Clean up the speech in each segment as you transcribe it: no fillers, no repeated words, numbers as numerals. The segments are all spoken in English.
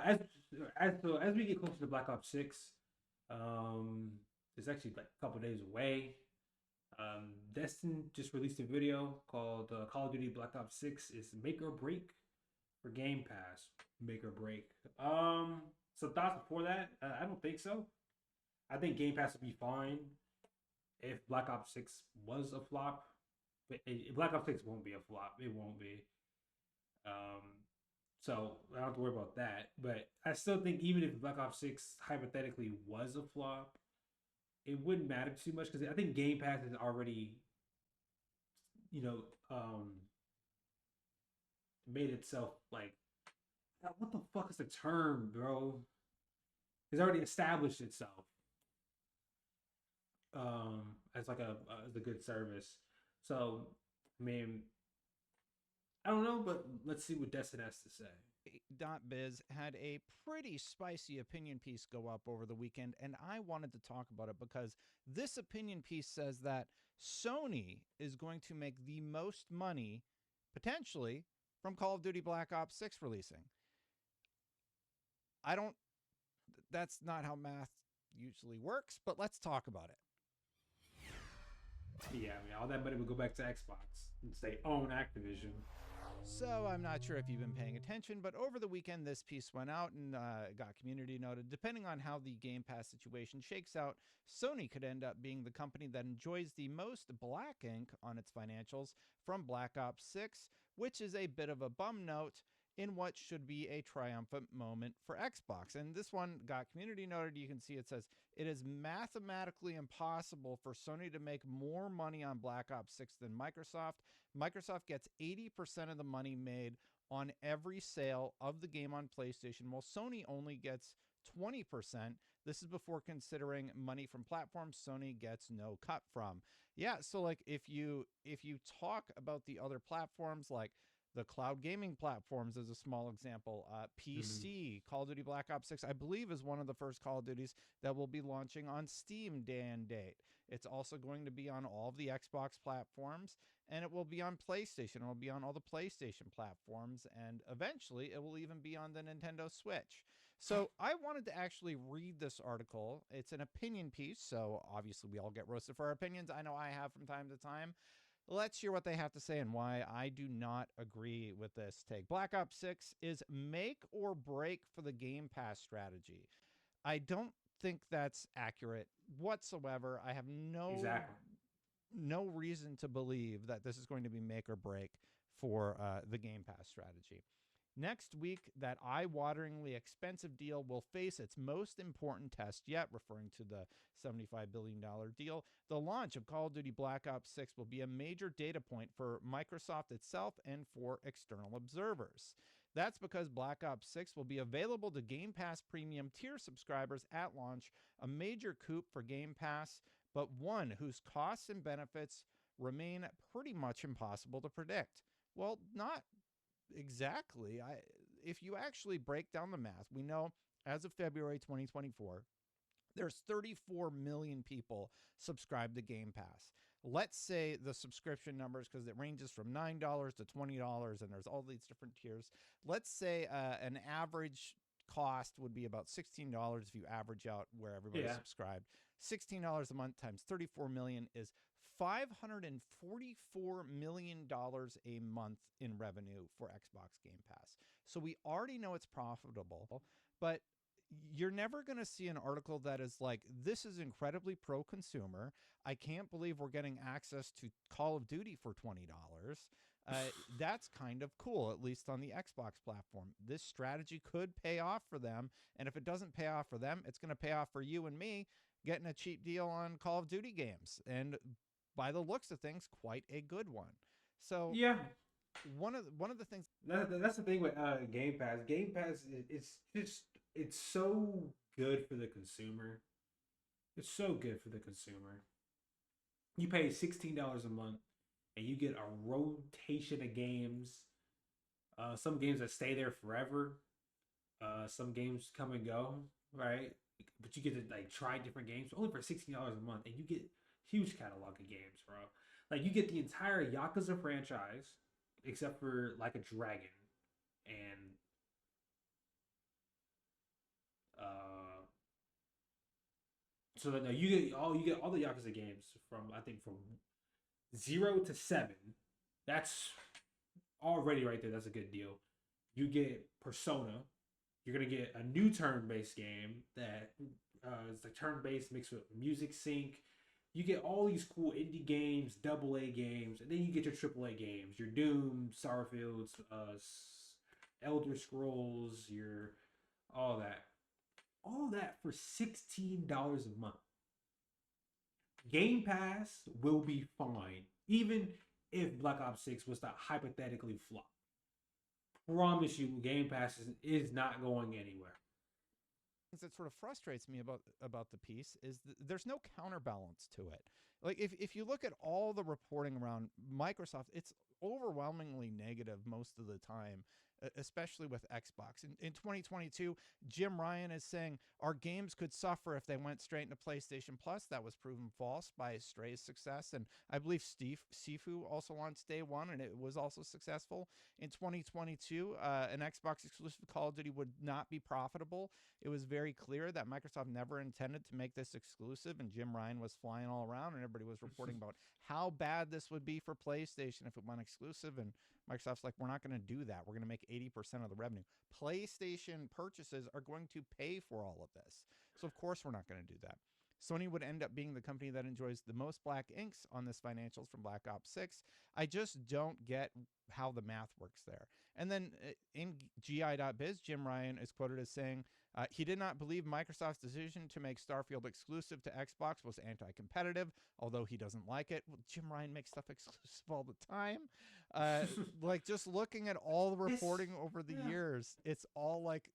As we get closer to Black Ops 6, it's actually like a couple days away. Destin just released a video called Call of Duty Black Ops 6 is make or break for Game Pass. Make or break. Some thoughts before that? I don't think so. I think Game Pass would be fine if Black Ops 6 was a flop. But Black Ops 6 won't be a flop. It won't be. Um, so I don't have to worry about that. But I still think even if Black Ops 6 hypothetically was a flop, it wouldn't matter too much because I think Game Pass is already, you know, made itself like what the fuck is the term, bro? It's already established itself as like a good service. So I mean, I don't know, but let's see what Destin has to say. Biz had a pretty spicy opinion piece go up over the weekend, and I wanted to talk about it because this opinion piece says that Sony is going to make the most money, potentially, from Call of Duty Black Ops 6 releasing. I don't, that's not how math usually works, but let's talk about it. Yeah, I mean, all that money would go back to Xbox since they own Activision. So I'm not sure if you've been paying attention, but over the weekend, this piece went out and got community noted. Depending on how the Game Pass situation shakes out, Sony could end up being the company that enjoys the most black ink on its financials from Black Ops 6, which is a bit of a bum note in what should be a triumphant moment for Xbox. And this one got community noted. You can see it says, it is mathematically impossible for Sony to make more money on Black Ops 6 than Microsoft. Microsoft gets 80% of the money made on every sale of the game on PlayStation, while Sony only gets 20%. This is before considering money from platforms Sony gets no cut from. Yeah, so like if you talk about the other platforms like the cloud gaming platforms as a small example. Mm-hmm. PC, Call of Duty Black Ops 6, I believe, is one of the first Call of Duties that will be launching on Steam day and date. It's also going to be on all of the Xbox platforms, and it will be on PlayStation. It will be on all the PlayStation platforms, and eventually it will even be on the Nintendo Switch. So I wanted to actually read this article. It's an opinion piece, so obviously we all get roasted for our opinions. I know I have from time to time. Let's hear what they have to say and why I do not agree with this take. Black Ops 6 is make or break for the Game Pass strategy. I don't think that's accurate whatsoever. I have Exactly. no reason to believe that this is going to be make or break for the Game Pass strategy. Next week, that eye-wateringly expensive deal will face its most important test yet, referring to the $75 billion deal. The launch of Call of Duty Black Ops 6 will be a major data point for Microsoft itself and for external observers. That's because Black Ops 6 will be available to Game Pass Premium tier subscribers at launch, a major coup for Game Pass, but one whose costs and benefits remain pretty much impossible to predict. Well, not exactly. If you actually break down the math, we know as of February 2024, there's 34 million people subscribed to Game Pass. Let's say the subscription numbers, because it ranges from $9 to $20, and there's all these different tiers. Let's say an average cost would be about $16 if you average out where everybody's Yeah. subscribed. $16 a month times 34 million is $544 million a month in revenue for Xbox Game Pass. So we already know it's profitable, but you're never going to see an article that is like, this is incredibly pro consumer. I can't believe we're getting access to Call of Duty for $20. That's kind of cool, at least on the Xbox platform. This strategy could pay off for them. And if it doesn't pay off for them, it's going to pay off for you and me getting a cheap deal on Call of Duty games. And by the looks of things, quite a good one. So Yeah. one of the things. That's the thing with Game Pass. Game Pass, it's just it's so good for the consumer. It's so good for the consumer. You pay $16 a month, and you get a rotation of games. Some games that stay there forever. Some games come and go, right? But you get to like try different games only for $16 a month, and you get huge catalog of games, bro. Like you get the entire Yakuza franchise, except for like a dragon, and So that you get all the Yakuza games from I think from 0 to 7. That's already right there. That's a good deal. You get Persona. You're gonna get a new turn-based game that is like turn-based mixed with music sync. You get all these cool indie games, double A games, and then you get your triple A games, your Doom, Starfields, Elder Scrolls, your all that for $16 a month. Game Pass will be fine, even if Black Ops 6 was to hypothetically flop. Promise you, Game Pass is not going anywhere. That sort of frustrates me about the piece is there's no counterbalance to it. Like if you look at all the reporting around Microsoft, it's overwhelmingly negative most of the time, especially with Xbox. In 2022, Jim Ryan is saying our games could suffer if they went straight into PlayStation Plus. That was proven false by Stray's success, and I believe Steve Sifu also launched day one, and it was also successful. In 2022, an Xbox exclusive Call of Duty would not be profitable. It was very clear that Microsoft never intended to make this exclusive, and Jim Ryan was flying all around, and everybody was reporting about how bad this would be for PlayStation if it went exclusive, and Microsoft's like, we're not going to do that. We're going to make 80% of the revenue. PlayStation purchases are going to pay for all of this. So, of course, we're not going to do that. Sony would end up being the company that enjoys the most black inks on this financials from Black Ops 6. I just don't get how the math works there. And then in GI.biz, Jim Ryan is quoted as saying, he did not believe Microsoft's decision to make Starfield exclusive to Xbox was anti-competitive, although he doesn't like it. Well, Jim Ryan makes stuff exclusive all the time. Like, just looking at all the reporting over the years, it's all like,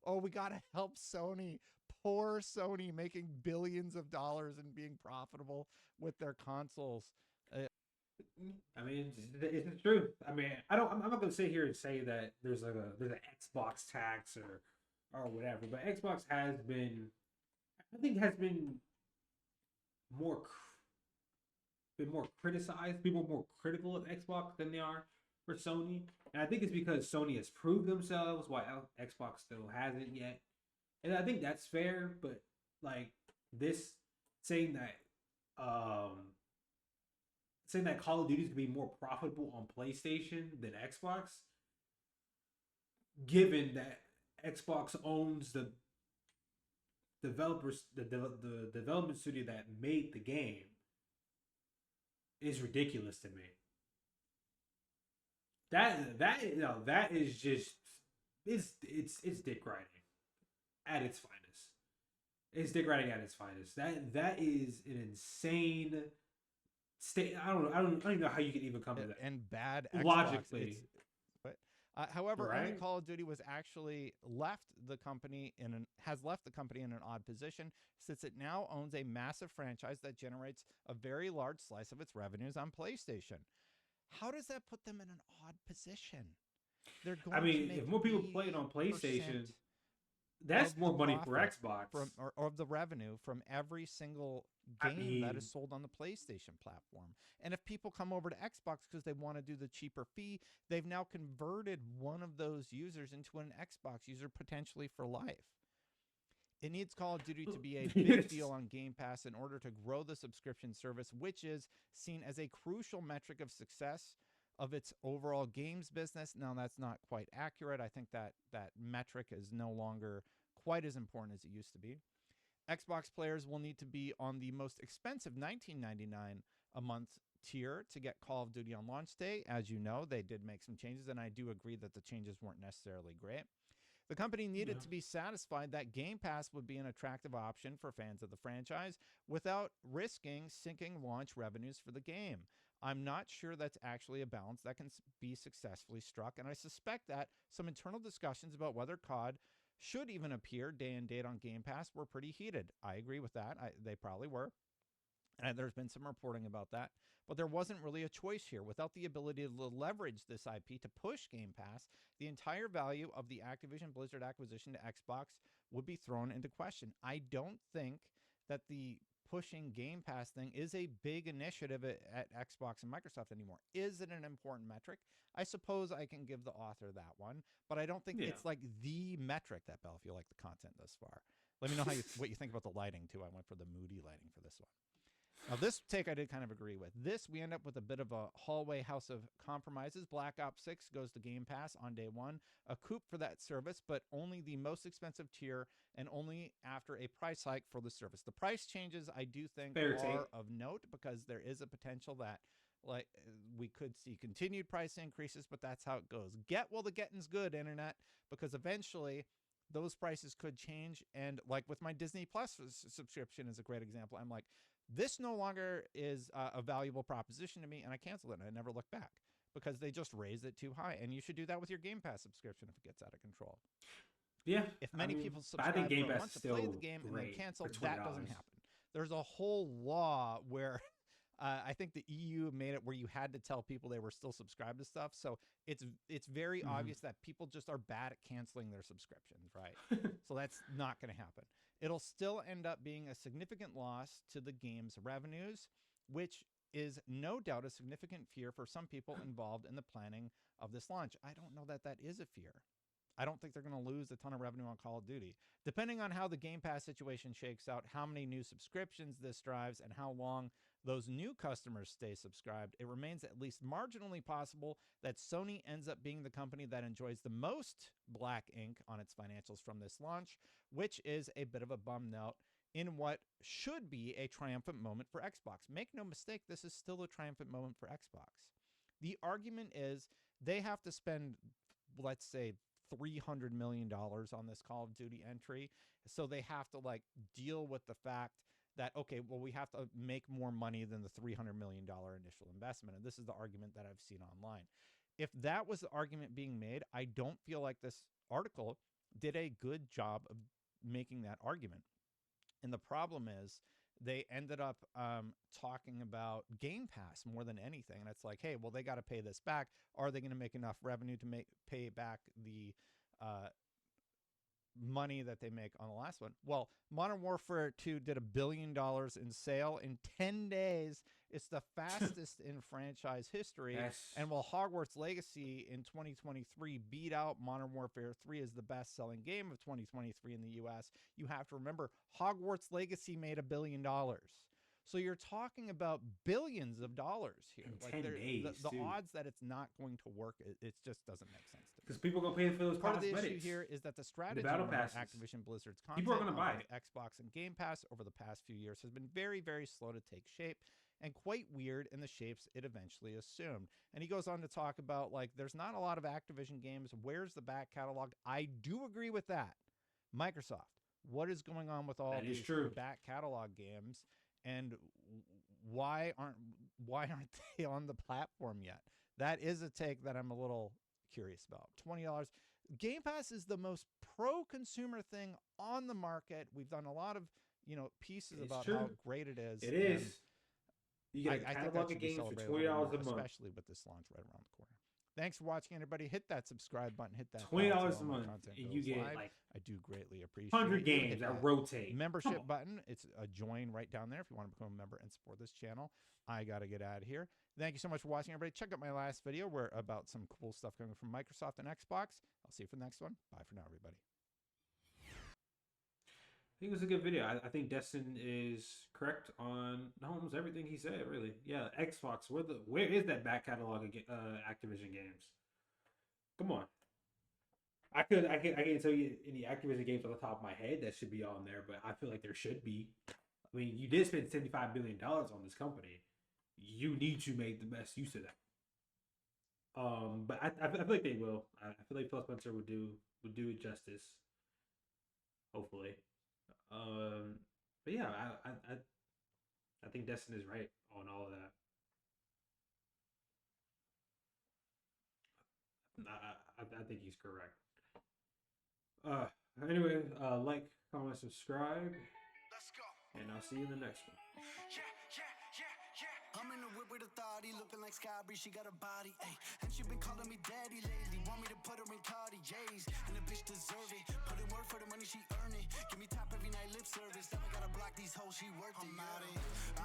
oh, we got to help Sony. Poor Sony making billions of dollars and being profitable with their consoles. I mean, it's true. I mean, I'm not gonna sit here and say that there's an Xbox tax or whatever, but Xbox has been, I think, has more been more criticized. People are more critical of Xbox than they are for Sony, and I think it's because Sony has proved themselves, while Xbox still hasn't yet. And I think that's fair, but like this saying that Call of Duty is gonna be more profitable on PlayStation than Xbox, given that Xbox owns the development studio that made the game, is ridiculous to me. That is just it's dick riding at its finest. It's dick riding at its finest. That is an insane state. I don't even know how you can even come to that. And bad Xbox. Logically. However, right? only Call of Duty was actually has left the company in an odd position, since it now owns a massive franchise that generates a very large slice of its revenues on PlayStation. How does that put them in an odd position? They're going to make if more people play it on PlayStation, that's more money for Xbox. Or of the revenue from every single game that is sold on the PlayStation platform. And if people come over to Xbox because they want to do the cheaper fee, they've now converted one of those users into an Xbox user potentially for life. It needs Call of Duty to be a big deal on Game Pass in order to grow the subscription service, which is seen as a crucial metric of success of its overall games business. Now, that's not quite accurate. I think that metric is no longer quite as important as it used to be. Xbox players will need to be on the most expensive $19.99 a month tier to get Call of Duty on launch day. As you know, they did make some changes, and I do agree that the changes weren't necessarily great. The company needed to be satisfied that Game Pass would be an attractive option for fans of the franchise without risking sinking launch revenues for the game. I'm not sure that's actually a balance that can be successfully struck, and I suspect that some internal discussions about whether COD should even appear day and date on Game Pass were pretty heated. I agree with that. They probably were. And there's been some reporting about that. But there wasn't really a choice here. Without the ability to leverage this IP to push Game Pass, the entire value of the Activision Blizzard acquisition to Xbox would be thrown into question. I don't think that the pushing Game Pass thing is a big initiative at Xbox and Microsoft anymore. Is it an important metric? I suppose I can give the author that one, but I don't think Yeah. it's like the metric that Bell, if you like the content thus far. Let me know what you think about the lighting too. I went for the moody lighting for this one. Now, this take I did kind of agree with. This, we end up with a bit of a hallway house of compromises. Black Ops 6 goes to Game Pass on day one. A coup for that service, but only the most expensive tier and only after a price hike for the service. The price changes, I do think, are of note because there is a potential that like we could see continued price increases, but that's how it goes. Get while the getting's good, internet, because eventually those prices could change. And like with my Disney Plus subscription is a great example. I'm like, this no longer is a valuable proposition to me, and I canceled it, and I never looked back because they just raised it too high. And you should do that with your Game Pass subscription if it gets out of control. Yeah. If many people subscribe for a month to play the game and then cancel, that doesn't happen. There's a whole law where I think the EU made it where you had to tell people they were still subscribed to stuff. So it's very obvious that people just are bad at canceling their subscriptions, right? So that's not going to happen. It'll still end up being a significant loss to the game's revenues, which is no doubt a significant fear for some people involved in the planning of this launch. I don't know that that is a fear. I don't think they're going to lose a ton of revenue on Call of Duty. Depending on how the Game Pass situation shakes out, how many new subscriptions this drives, and how long those new customers stay subscribed, it remains at least marginally possible that Sony ends up being the company that enjoys the most black ink on its financials from this launch, which is a bit of a bum note in what should be a triumphant moment for Xbox. Make no mistake, this is still a triumphant moment for Xbox. The argument is they have to spend, let's say, $300 million on this Call of Duty entry. So they have to like deal with the fact that, okay, well, we have to make more money than the $300 million initial investment. And this is the argument that I've seen online. If that was the argument being made, I don't feel like this article did a good job of making that argument. And the problem is they ended up talking about Game Pass more than anything. And it's like, hey, well, they got to pay this back. Are they going to make enough revenue to pay back the money that they make on the last one? Well, Modern Warfare 2 did $1 billion in sale in 10 days. It's the fastest in franchise history. Yes. And while Hogwarts Legacy in 2023 beat out Modern Warfare 3 as the best-selling game of 2023 in the US, you have to remember Hogwarts Legacy made $1 billion. So you're talking about billions of dollars here. In like 10 days, the odds that it's not going to work, it just doesn't make sense to me. Because people are going to pay for those Part cosmetics. of the issue here is that the strategy battle around passes. Activision Blizzard's People are content gonna on buy it. Xbox and Game Pass over the past few years has been very, very slow to take shape and quite weird in the shapes it eventually assumed. And he goes on to talk about, like, there's not a lot of Activision games. Where's the back catalog? I do agree with that. Microsoft, what is going on with all these back catalog games? And why aren't they on the platform yet? That is a take that I'm a little curious about. $20. Game Pass is the most pro-consumer thing on the market. We've done a lot of, pieces about how great it is. It is. You get a catalog of games for $20 a month, especially with this launch right around the corner. Thanks for watching, everybody. Hit that subscribe button. Hit that $20 a month, and you get live. like I do greatly appreciate 100 games that rotate. Membership button. It's a join right down there if you want to become a member and support this channel. I got to get out of here. Thank you so much for watching, everybody. Check out my last video where about some cool stuff coming from Microsoft and Xbox. I'll see you for the next one. Bye for now, everybody. I think it was a good video. I think Destin is correct on almost everything he said, really. Yeah, Xbox, where is that back catalog of Activision games? Come on. I can't tell you any Activision games on the top of my head that should be on there, but I feel like there should be. I mean, you did spend $75 billion on this company. You need to make the best use of that. But I feel like they will. I feel like Phil Spencer would do it justice. Hopefully. But yeah, I think Destin is right on all of that. I think he's correct. Anyway, like, comment, subscribe. Let's go. And I'll see you in the next one. I'm in the whip with authority, looking like Skybri, she got a body, ayy. And she been calling me daddy lately, want me to put her in Cartiers. And the bitch deserve it, put in work for the money she earn it. Give me top every night, lip service, never gotta block these hoes, she worth it. I'm out in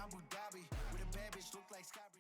Abu Dhabi, with a bad bitch, look like Skybri.